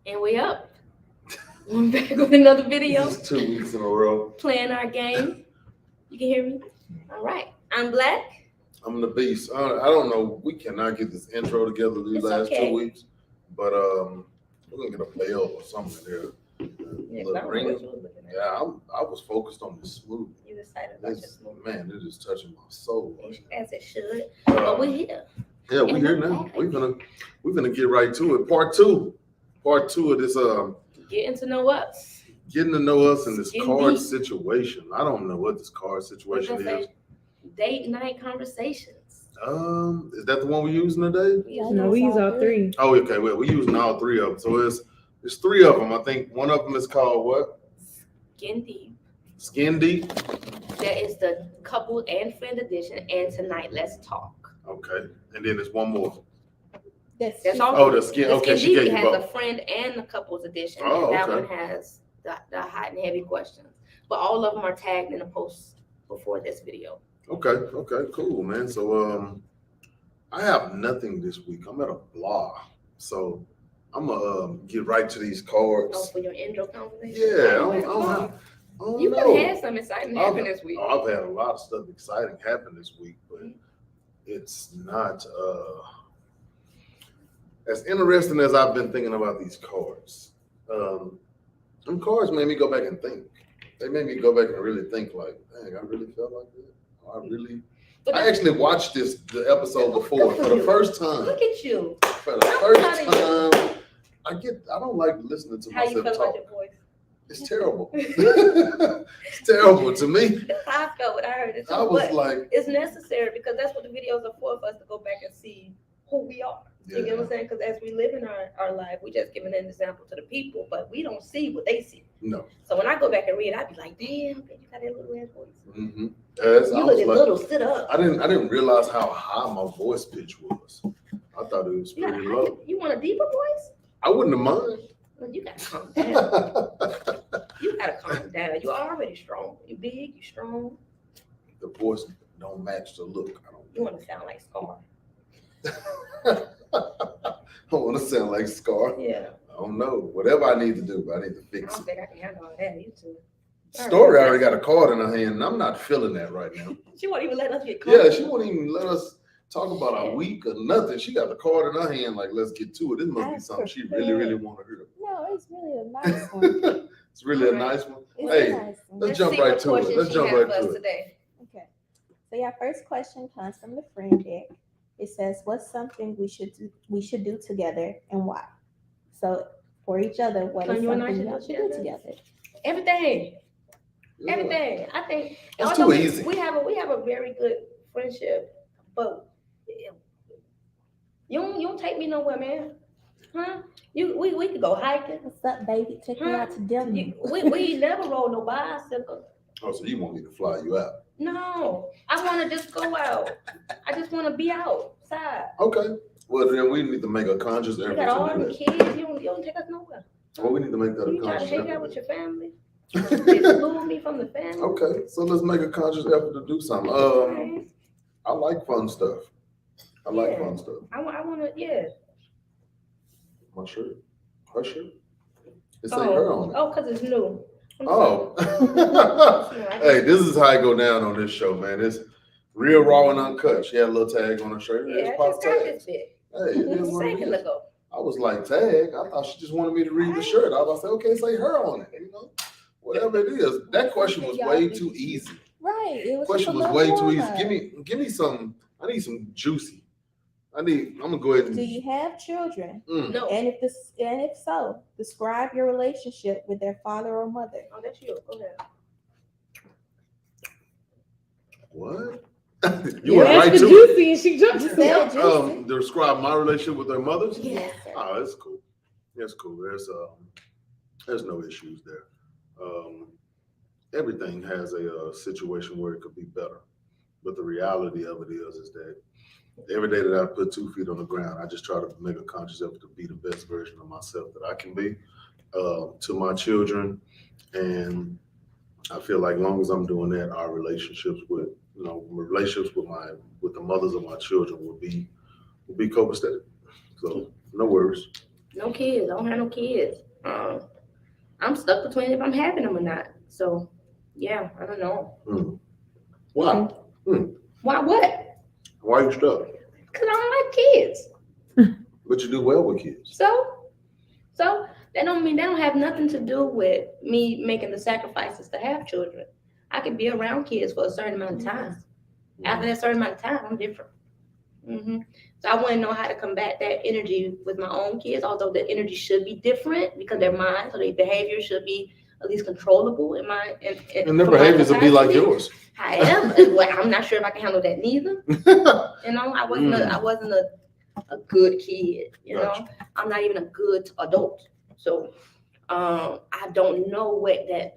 And we up. We're back with another video. This is 2 weeks in a row. Playing our game. You can hear me? All right. I'm Blaq. I'm the beast. I don't know. We cannot get this intro together these It's last okay. 2 weeks, but we're gonna get a bell or something there. Yeah, Little I don't know ring. what you was looking at. Yeah, I was focused on this smoothie. You excited about your smoothie? Man, it is touching my soul. As it should. But we're here. Yeah, we're here now. We're gonna get right to it. Part two of this Getting to know us. getting to know us in this Getting card deep. situation. I don't know what this card What's situation that is. say? Date night conversations. Is that the one we're using today? No, we use all three. Oh, okay. Well, we're using all three of them. So it's three of them. I think one of them is called what? Skin deep. Skin deep. That is the couple and friend edition. And tonight, let's talk. Okay. And then there's one more. That's all. Oh, the skin. The Okay, skin she deep gave you has both. the friend and the couples edition. Oh, and that okay. one has the hot and heavy questions. But all of them are tagged in the post before this video. Okay, cool, man. So I have nothing this week. I'm at a Blaq. So I'm gonna get right to these cards. Oh, for your intro conversation? Yeah, Oh, I don't you know. have had some exciting happen this week. I've had a lot of stuff exciting happen this week, but it's not as interesting as I've been thinking about these cards. Them cards made me go back and think. They made me go back and really think like, dang, I really felt like that. I actually watched the episode before for the first time. Look at you. For the first time, I don't like listening to How you myself felt about talk. your voice? It's terrible. It's terrible to me. That's how I felt when I heard it. I was But like, it's necessary because that's what the videos are for us to go back and see who we are. You get what I'm saying? Because as we live in our life, we just giving an example to the people, but we don't see what they see. no. So when I go back and read, I'd be like, damn, you got that little ass voice. Mm-hmm. You look little, sit up. I didn't realize how high my voice pitch was. I thought it was pretty low. You want a deeper voice? I wouldn't have mind. Well, you gotta calm down. You gotta calm down. You're already strong. You big, you strong. The voice don't match the look. You want to sound like Scar. I want to sound like Scar. Yeah. I don't know. Whatever I need to do, but I need to I fix don't it. think I can handle all that. You too. Story already got a card in her hand, and I'm not feeling that right now. She won't even let us get caught. Yeah, she won't even let us talk about our week or nothing. She got the card in her hand, like, let's get to it. This must be something she really want to hear. No, it's really a nice one. It's really a nice one. It's Hey, a nice one. let's jump right to it. Let's jump right to it. Today. Okay. So your first question comes from the friend deck. It says, "What's something we should do together and why?" So for each other, what is You and I something should y'all do should do together? together? Everything. Yeah. Everything. I think It's although too easy. We have a very good friendship, but you don't take me nowhere, man. Huh? We could go hiking. What's up, baby? Take me out to dinner. We never rode no bicycle. Oh, so you want me to fly you out? No, I want to just go out. I just want to be outside. Okay. Well, then we need to make a conscious You effort got all to do the that. kids. You don't take us nowhere. Well, we need to make that a You try to conscious hang out effort. with your family. Exclude me from the family. Okay, so let's make a conscious effort to do something. Okay. I like fun stuff. I like Yeah. fun stuff. I want to, yeah. My shirt. Her shirt. It say her on it. Oh, because it's new. Oh. sorry. Hey, this is how I go down on this show, man. It's real raw and uncut. She had a little tag on her shirt. Yeah, It's I pop just got tag. this bit. Hey, it is A what it second is. ago. I was like, tag. I thought she just wanted me to read the shirt. I was like, okay, say her on it. You know, whatever it is. That question was way too easy. Right. It was Question was way too easy. Give me some. I need some juicy. I'm gonna go ahead and. Do you have children? No. And if so, describe your relationship with their father or mother. Oh, that's you. Go ahead. What? You went asked right the to it. juicy and she jumped. You said juicy. Describe my relationship with their mothers. Yes. Oh, that's cool. That's cool. There's no issues there. Everything has a situation where it could be better, but the reality of it is that every day that I put 2 feet on the ground, I just try to make a conscious effort to be the best version of myself that I can be to my children, and I feel like as long as I'm doing that, our relationships with with the mothers of my children will be copacetic. So no worries. No kids. I don't have no kids. I'm stuck between if I'm having them or not. So, yeah, I don't know. Why? Why what? Why you stuck? Because I don't like kids. But you do well with kids. So that don't mean that don't have nothing to do with me making the sacrifices to have children. I could be around kids for a certain amount of time. After that certain amount of time, I'm different. So I want to know how to combat that energy with my own kids. Although the energy should be different because they're mine, so their behavior should be at least controllable in my. And their behaviors will be like yours. However, I'm not sure if I can handle that neither. You know, I wasn't a good kid. You know, I'm not even a good adult. So I don't know what that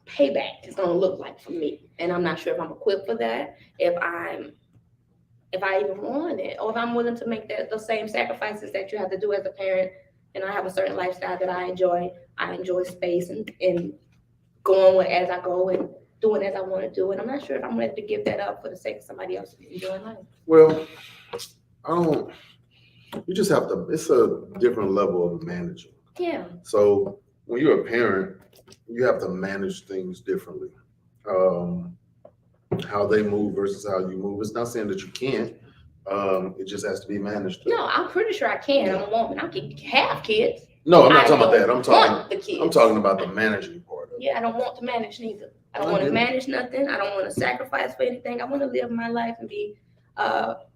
payback is going to look like for me, and I'm not sure if I'm equipped for that. If I even want it, or if I'm willing to make the same sacrifices that you have to do as a parent. And I have a certain lifestyle that I enjoy. I enjoy space and going with as I go and doing as I want to do. And I'm not sure if I'm ready to give that up for the sake of somebody else enjoying life. Well, you just have to, it's a different level of managing. Yeah. So when you're a parent, you have to manage things differently. How they move versus how you move. It's not saying that you can't. It just has to be managed. No, I'm pretty sure I can. I'm a woman. I can have kids. No, I'm not talking about that. I'm talking about the managing part of it. Yeah, I don't want to manage neither. I don't want to manage nothing. I don't want to sacrifice for anything. I want to live my life and be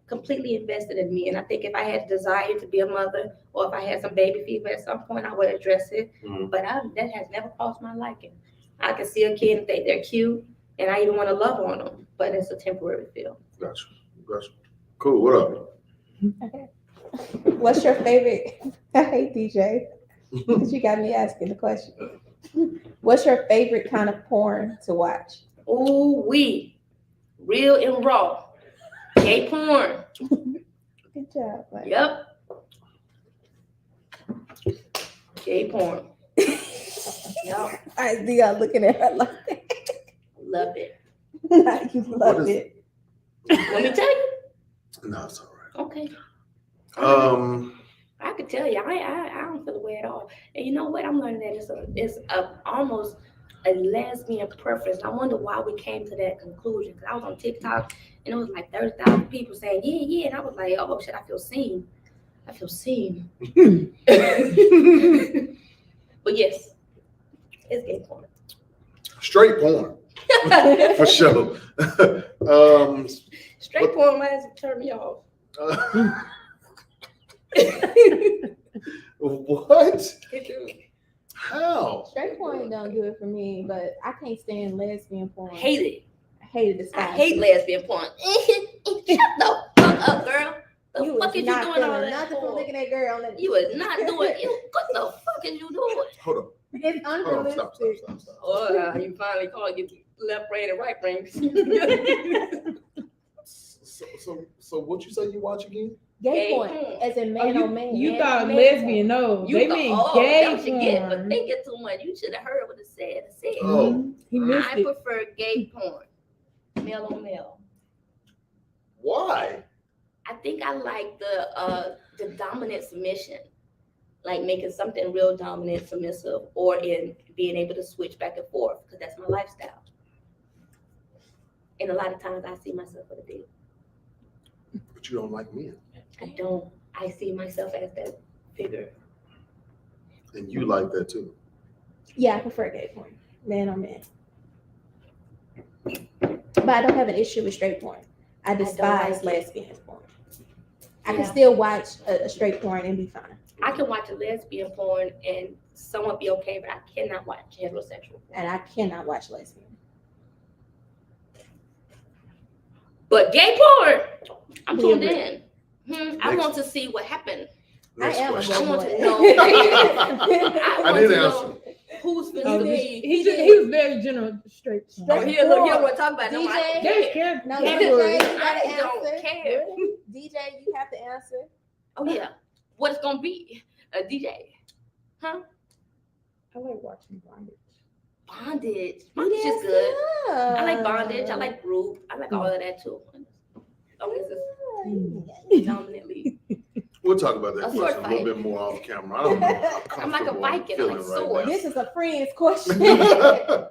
completely invested in me. And I think if I had a desire to be a mother, or if I had some baby fever at some point, I would address it. But that has never crossed my liking. I can see a kid and think they're cute, and I even want to love on them, but it's a temporary feel. Gotcha. Cool. What up? Okay. What's your favorite? I hate DJ because you got me asking the question. What's your favorite kind of porn to watch? Ooh, real and raw, gay porn. Good job. Man. Yep. Gay porn. Yep. I see y'all looking at her like that. Loved it. You loved it. Let me tell you. No, it's all right. Okay. I could tell you, I don't feel the way at all. And you know what? I'm learning that it's almost a lesbian preference. I wonder why we came to that conclusion. Because I was on TikTok and it was like 30,000 people saying, yeah. And I was like, oh shit, I feel seen. But yes, it's gay porn. Straight porn. For sure. Straight porn might turn me off. What? How? Straight porn don't do it for me, but I can't stand lesbian porn. Hate it. I hate it. I hate lesbian porn. Shut the fuck up, girl. The fuck is you doing all that? Nothing for looking at girl. You is not doing it. What the fuck is you doing? Hold on. It's unrealistic. Stop. Oh, you finally called your left brain and right brain. So what you say you watch again? Gay porn, as in man on man. You thought lesbian? No, they mean gay porn. But thinking too much. You should have heard what it said. Oh, he missed I it. prefer gay porn, male on male. why? I think I like the dominant submission, like making something real dominant, submissive, or in being able to switch back and forth because that's my lifestyle. And a lot of times I see myself with a big. But you don't like men. I don't. I see myself as that figure. And you like that too. Yeah, I prefer gay porn, man on man. But I don't have an issue with straight porn. I despise lesbian porn. I can still watch a straight porn and be fine. I can watch a lesbian porn and somewhat be okay, but I cannot watch heterosexual porn. And I cannot watch lesbian. But gay porn, I'm tuned in. I want to see what happened. Next I am question. I a want to boy. know. I need an answer. Who's been Oh, me. he was very general, straight. Oh, he don't want to talk about it. DJ? There's care. No, Yeah. DJ, you gotta I don't answer. care. DJ, you have to answer. Oh yeah, what it's gonna be? A DJ? Huh? I like watching bondage. Bondage. Bondage is good. I like bondage. I like group. I like all of that too. As long as it's dominantly. We'll talk about that A sword question a little fight. bit more off camera. I don't know how I'm like a comfortable I'm Viking, I'm like feeling swords. This is a friend's question. right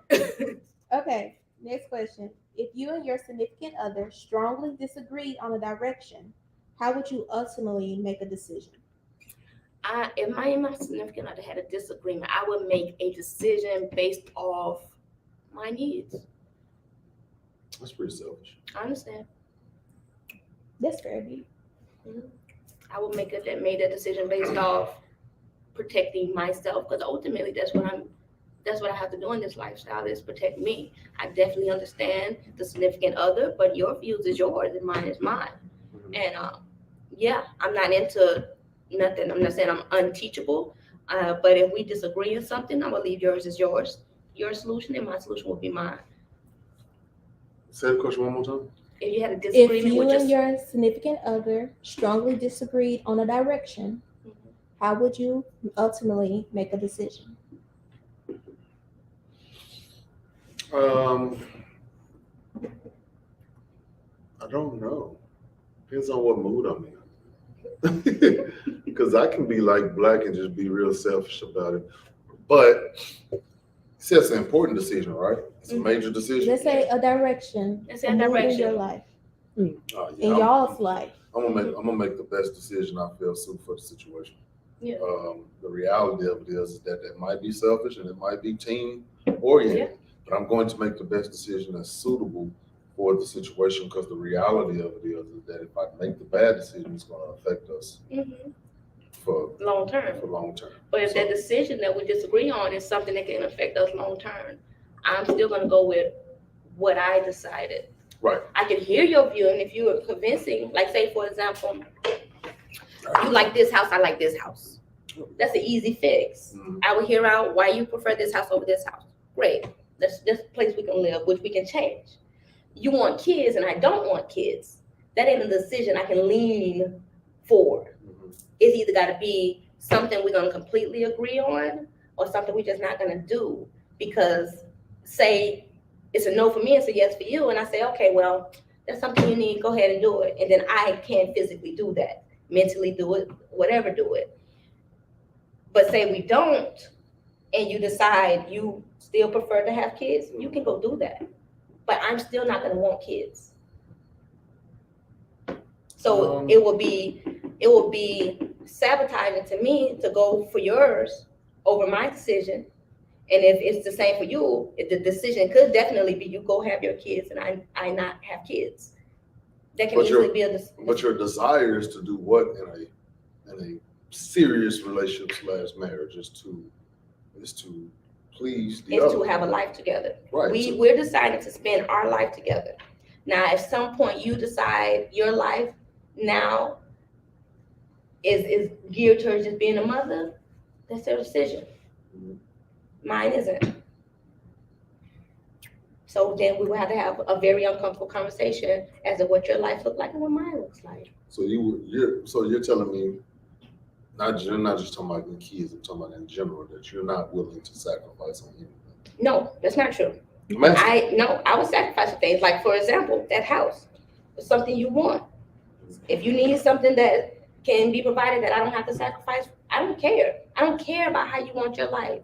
now. Okay, next question. If you and your significant other strongly disagreed on a direction, how would you ultimately make a decision? If my significant other had a disagreement, I would make a decision based off my needs. That's pretty selfish. I understand. That's fair, B. I would made a decision based off protecting myself, because ultimately that's what I have to do in this lifestyle, is protect me. I definitely understand the significant other, but your views is yours and mine is mine. And yeah, I'm not into nothing. I'm not saying I'm unteachable, but if we disagree on something, I'm gonna leave yours as yours, your solution, and my solution will be mine. Say the question one more time. If you had a If disagreement you with and your significant other strongly disagreed on a direction, how would you ultimately make a decision? I don't know. Depends on what mood I'm in. Because I can be like Blaq and just be real selfish about it. But it's an important decision, right? It's a major decision. Let's say a direction, Let's say a a mood in direction. your life, Oh, yeah, in y'all's life. I'm gonna make the best decision I feel suited for the situation. Yeah. The reality of it is that might be selfish and it might be team oriented, but I'm going to make the best decision that's suitable for the situation, because the reality of it is that if I make the bad decision, it's going to affect us for long term. long term. But if that decision that we disagree on is something that can affect us long term, I'm still gonna go with what I decided. Right. I can hear your view, and if you are convincing, like say for example, you like this house, I like this house. That's an easy fix. I will hear out why you prefer this house over this house. Great. That's a place we can live, which we can change. You want kids and I don't want kids. That ain't a decision I can lean forward. It's either got to be something we're going to completely agree on, or something we're just not going to do. Because say it's a no for me, it's a yes for you, and I say, okay, well, that's something you need, go ahead and do it. And then I can't physically do that, mentally do it, whatever, do it. But say we don't, and you decide you still prefer to have kids, you can go do that. But I'm still not going to want kids. So it will be sabotaging to me to go for yours over my decision. And if it's the same for you, the decision could definitely be you go have your kids and I not have kids. That can easily be a decision. But your desire is to do what in a serious relationship / marriage is to please the other. Is to have a life together. Right. We're deciding to spend our life together. Now, if some point you decide your life now is geared towards just being a mother, that's their decision. Mine isn't. So then we will have to have a very uncomfortable conversation as to what your life looks like and what mine looks like. So you're telling me you're not just talking about the kids, I'm talking about in general, that you're not willing to sacrifice on anything. No, that's not true. I would sacrifice things. Like for example, that house is something you want. If you need something that can be provided that I don't have to sacrifice, I don't care. I don't care about how you want your life.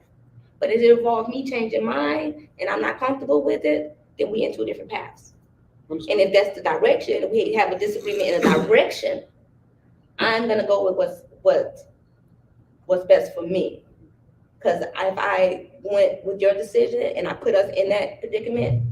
But if it involves me changing mine and I'm not comfortable with it, then we in two different paths. And if that's the direction, if we have a disagreement in a direction, I'm gonna go with what's best for me. Because if I went with your decision and I put us in that predicament,